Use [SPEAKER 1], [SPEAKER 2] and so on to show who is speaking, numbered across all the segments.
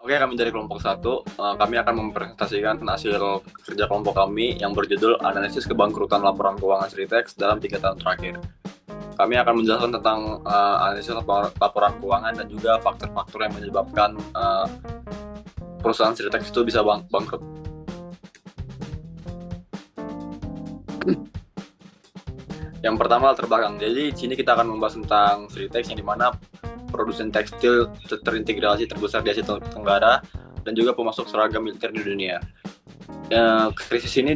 [SPEAKER 1] Oke, kami dari kelompok satu, kami akan mempresentasikan hasil kerja kelompok kami yang berjudul Analisis Kebangkrutan Laporan Keuangan Sritex dalam 3 tahun terakhir. Kami akan menjelaskan tentang analisis laporan keuangan dan juga faktor-faktor yang menyebabkan perusahaan Sritex itu bisa bangkrut. Yang pertama latar belakang. Jadi di sini kita akan membahas tentang Sritex yang dimana produsen tekstil terintegrasi terbesar di Asia Tenggara dan juga pemasok seragam militer di dunia. Krisis ini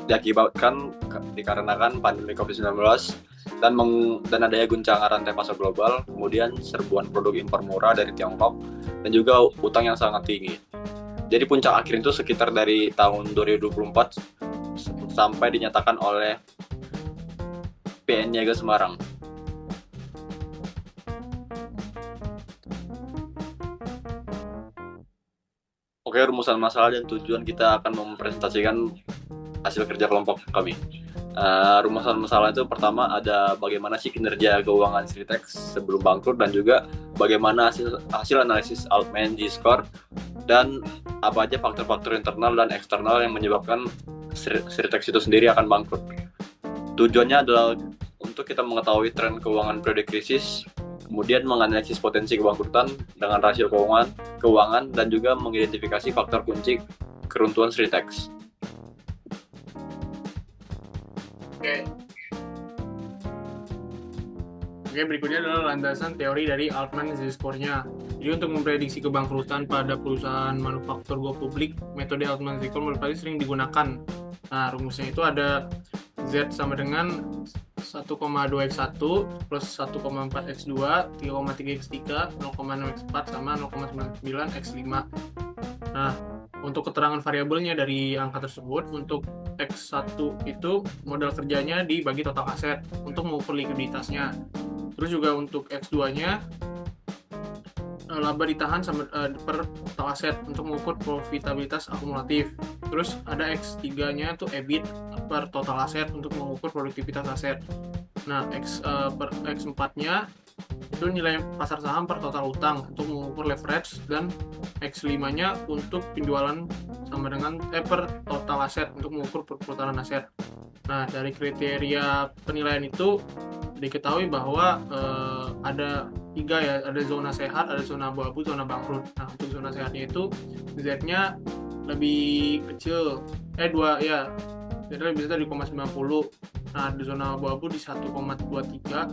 [SPEAKER 1] diakibatkan dikarenakan pandemi COVID-19 dan adanya guncangan rantai pasar global, kemudian serbuan produk impor murah dari Tiongkok dan juga utang yang sangat tinggi. Jadi puncak akhir itu sekitar dari tahun 2024 sampai dinyatakan oleh PN Niaga Semarang. Oke, rumusan masalah dan tujuan kita akan mempresentasikan hasil kerja kelompok kami. Rumusan masalah itu pertama ada bagaimana sih kinerja keuangan Sritex sebelum bangkrut dan juga bagaimana hasil analisis Altman G-Score dan apa aja faktor-faktor internal dan eksternal yang menyebabkan Sritex itu sendiri akan bangkrut. Tujuannya adalah untuk kita mengetahui tren keuangan periode krisis, kemudian menganalisis potensi kebangkrutan dengan rasio keuangan dan juga mengidentifikasi faktor kunci keruntuhan Sritex.
[SPEAKER 2] Oke, berikutnya adalah landasan teori dari Altman Z-score-nya. Jadi untuk memprediksi kebangkrutan pada perusahaan manufaktur go publik, metode Altman Z-score paling sering digunakan. Nah, rumusnya itu ada Z sama dengan 1,2x1 plus 1,4x2, 3,3x3, 0,6x4 sama 0,99x5. Nah, untuk keterangan variabelnya dari angka tersebut, untuk X1 itu modal kerjanya dibagi total aset untuk mengukur likuiditasnya. Terus juga untuk X2-nya laba ditahan per total aset untuk mengukur profitabilitas akumulatif. Terus ada X3-nya itu EBIT per total aset untuk mengukur produktivitas aset. Nah, X4-nya itu nilai pasar saham per total utang untuk mengukur leverage, dan X5-nya untuk penjualan sama dengan per total aset untuk mengukur perputaran aset. Nah, dari kriteria penilaian itu diketahui bahwa ada 3 ya, ada zona sehat, ada zona abu-abu, zona bangkrut. Nah, untuk zona sehatnya itu Z-nya lebih kecil, 2 ya, jadi lebih besar di 0,90. Nah, di zona abu-abu di 1,23,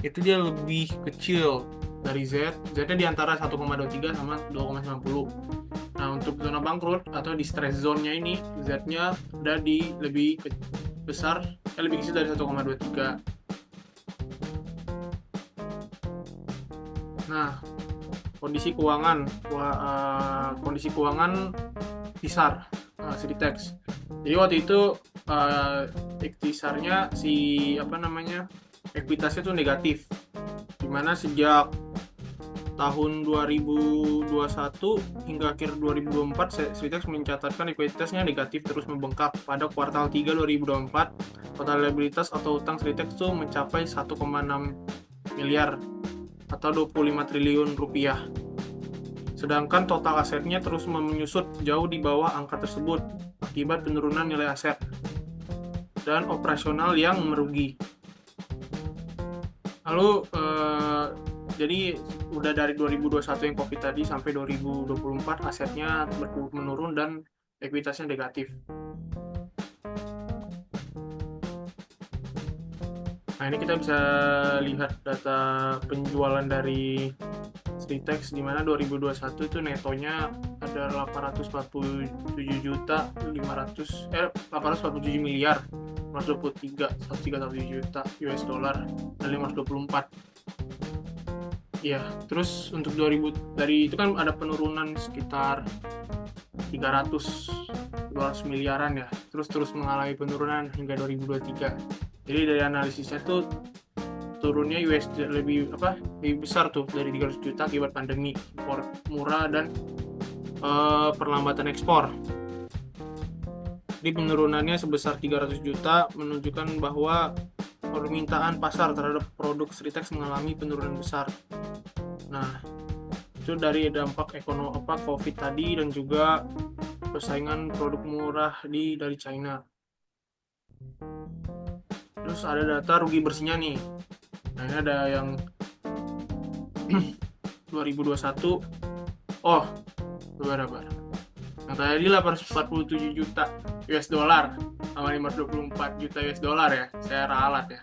[SPEAKER 2] itu dia lebih kecil dari Z-nya di antara 1,23 sama 2,90. Nah, untuk zona bangkrut atau di stress zone-nya ini, Z-nya udah di lebih besar, lebih kecil dari 1,23. Nah, kondisi keuangan besar Sritex. Jadi waktu itu ikhtisarnya ekuitasnya tuh negatif, dimana sejak tahun 2021 hingga akhir 2024 Sritex mencatatkan ekuitasnya negatif terus membengkak. Pada kuartal 3 2024 total liabilitas atau utang Sritex itu mencapai 1,6 miliar atau 25 triliun rupiah. Sedangkan total asetnya terus menyusut jauh di bawah angka tersebut akibat penurunan nilai aset dan operasional yang merugi. Lalu jadi udah dari 2021 yang COVID tadi sampai 2024 asetnya menurun dan ekuitasnya negatif. Nah, ini kita bisa lihat data penjualan dari Sritex di mana 2021 itu netonya ada 847 miliar 131 juta US dollar dan 524. Ya, terus untuk 2000 dari itu kan ada penurunan sekitar 200 miliaran ya. Terus mengalami penurunan hingga 2023. Jadi dari analisisnya tuh turunnya USD lebih besar tuh dari 300 juta akibat pandemi, impor murah dan perlambatan ekspor. Di penurunannya sebesar 300 juta menunjukkan bahwa permintaan pasar terhadap produk Sritex mengalami penurunan besar. Nah, Itu dari dampak COVID tadi dan juga persaingan produk murah dari China. Terus ada data rugi bersihnya nih. Nah, ini ada yang 2021. Oh, berapa? Yang tadi 847 juta US dollar sama 524 juta US dollar ya. Saya ralat ya.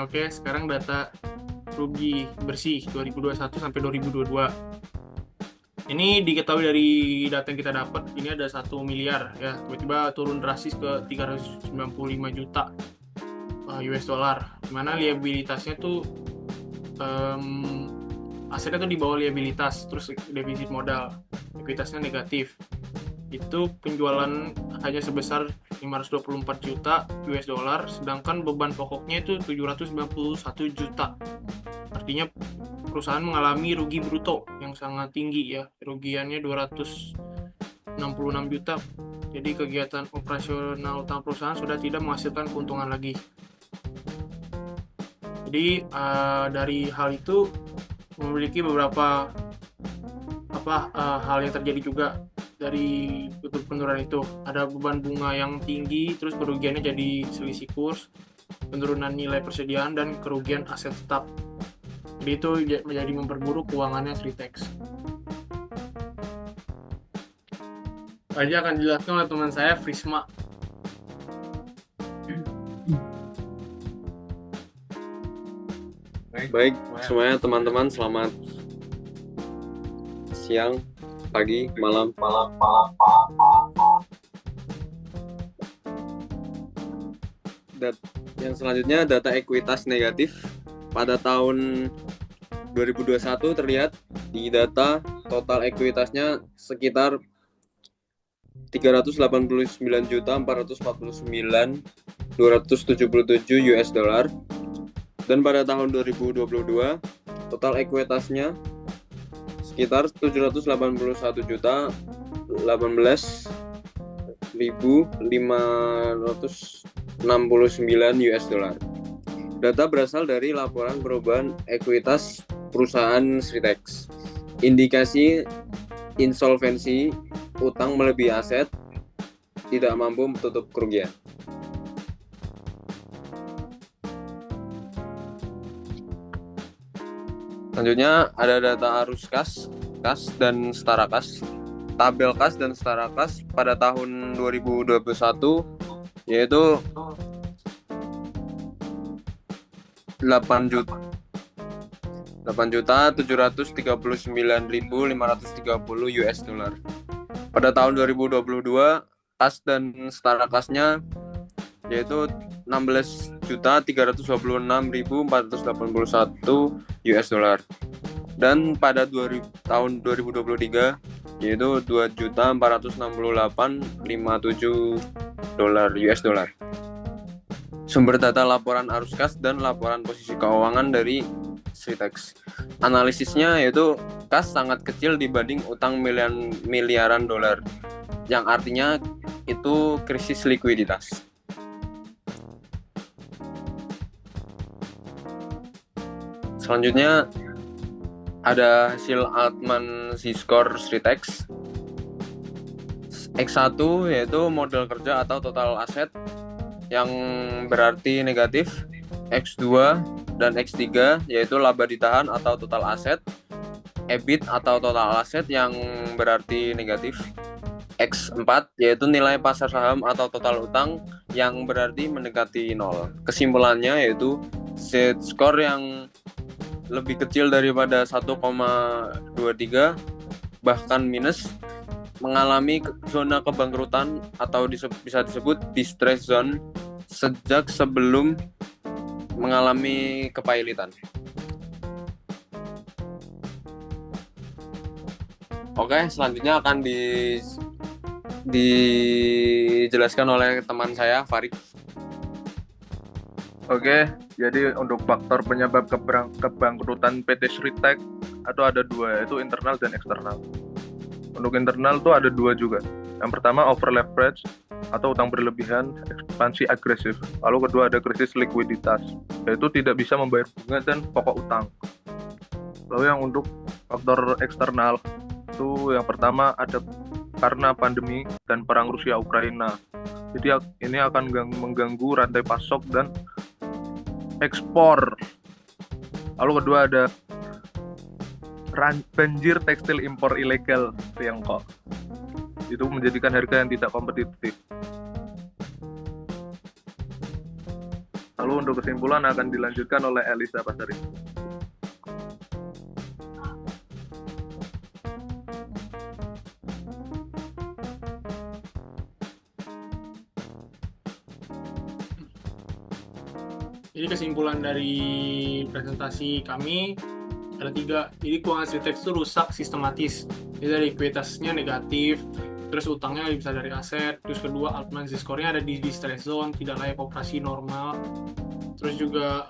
[SPEAKER 2] Oke, sekarang data rugi bersih 2021 sampai 2022. Ini diketahui dari data yang kita dapat, ini ada 1 miliar ya, tiba-tiba turun drastis ke 395 juta US dollar. Dimana liabilitasnya tuh asetnya tuh di bawah liabilitas, terus defisit modal, ekuitasnya negatif. Itu penjualan hanya sebesar 524 juta US dollar, sedangkan beban pokoknya itu 791 juta. Artinya perusahaan mengalami rugi bruto yang sangat tinggi ya, kerugiannya 266 juta. Jadi kegiatan operasional utama perusahaan sudah tidak menghasilkan keuntungan lagi. Jadi dari hal itu memiliki beberapa hal yang terjadi juga dari penurunan itu. Ada beban bunga yang tinggi, terus kerugiannya jadi selisih kurs, penurunan nilai persediaan, dan kerugian aset tetap. Jadi itu menjadi memperburuk keuangannya Sritex. Aja akan dijelaskan oleh teman saya, Frisma.
[SPEAKER 3] Baik, semuanya teman-teman, selamat siang, pagi, malam. Yang selanjutnya data ekuitas negatif pada tahun 2021 terlihat di data total ekuitasnya sekitar 389.449.277 US dollar, dan pada tahun 2022 total ekuitasnya sekitar 781.018.569 US dollar. Data berasal dari laporan perubahan ekuitas perusahaan Sritex. Indikasi insolvensi, utang melebihi aset, tidak mampu menutup kerugian. Selanjutnya ada data arus kas dan setara kas. Tabel kas dan setara kas pada tahun 2021 yaitu 8.739.530 US dollar. Pada tahun 2022 kas dan setara kasnya yaitu 16.326.481 US dollar. Dan pada tahun 2023 yaitu 2.468.57 US dollar. Sumber data laporan arus kas dan laporan posisi keuangan dari Sritex. Analisisnya yaitu kas sangat kecil dibanding utang miliaran dolar, yang artinya itu krisis likuiditas. Selanjutnya ada hasil Altman Z-score Sritex. X1 yaitu modal kerja atau total aset yang berarti negatif. X2 dan X3 yaitu laba ditahan atau total aset. EBIT atau total aset yang berarti negatif. X4 yaitu nilai pasar saham atau total utang yang berarti mendekati nol. Kesimpulannya yaitu Z-score yang lebih kecil daripada 1,23 bahkan minus mengalami zona kebangkrutan atau bisa disebut distress zone sejak sebelum mengalami kepailitan. Oke, selanjutnya akan dijelaskan oleh teman saya, Farid.
[SPEAKER 4] Oke, jadi untuk faktor penyebab kebangkrutan PT Sritex itu ada dua, yaitu internal dan eksternal. Untuk internal tuh ada dua juga. Yang pertama over leverage atau utang berlebihan, ekspansi agresif. Lalu kedua ada krisis likuiditas, yaitu tidak bisa membayar bunga dan pokok utang. Lalu yang untuk faktor eksternal itu yang pertama ada karena pandemi dan perang Rusia Ukraina. Jadi ini akan mengganggu rantai pasok dan ekspor. Lalu kedua ada banjir tekstil impor ilegal Tiongkok. Itu menjadikan harga yang tidak kompetitif. Lalu untuk kesimpulan akan dilanjutkan oleh Elisa Pasari.
[SPEAKER 2] Jadi kesimpulan dari presentasi kami ada 3. Jadi keuangan Sritex itu rusak sistematis. Jadi dari likuiditasnya negatif, terus utangnya lebih besar dari aset, terus kedua Altman skornya ada di distress zone, tidak layak operasi normal, terus juga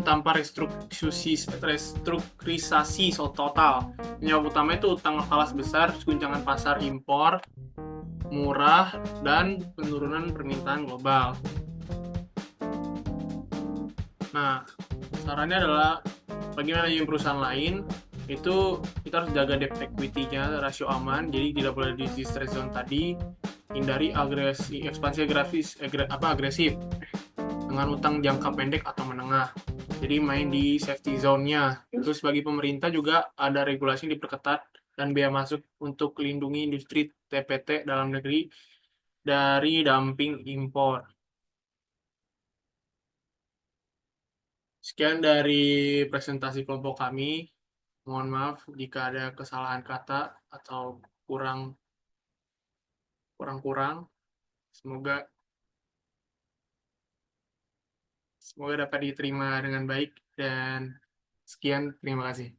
[SPEAKER 2] tanpa restrukturisasi total. Penyebab utama itu utang falas besar, guncangan pasar impor murah, dan penurunan permintaan global. Nah, sarannya adalah bagi manajemen perusahaan lain itu kita harus jaga debt equity-nya, rasio aman, jadi tidak boleh di distress zone tadi, hindari ekspansi agresif dengan utang jangka pendek atau menengah. Jadi main di safety zone-nya. Terus bagi pemerintah juga ada regulasi yang diperketat dan bea masuk untuk melindungi industri TPT dalam negeri dari dumping impor. Sekian dari presentasi kelompok kami. Mohon maaf jika ada kesalahan kata atau kurang. Semoga dapat diterima dengan baik, dan sekian, terima kasih.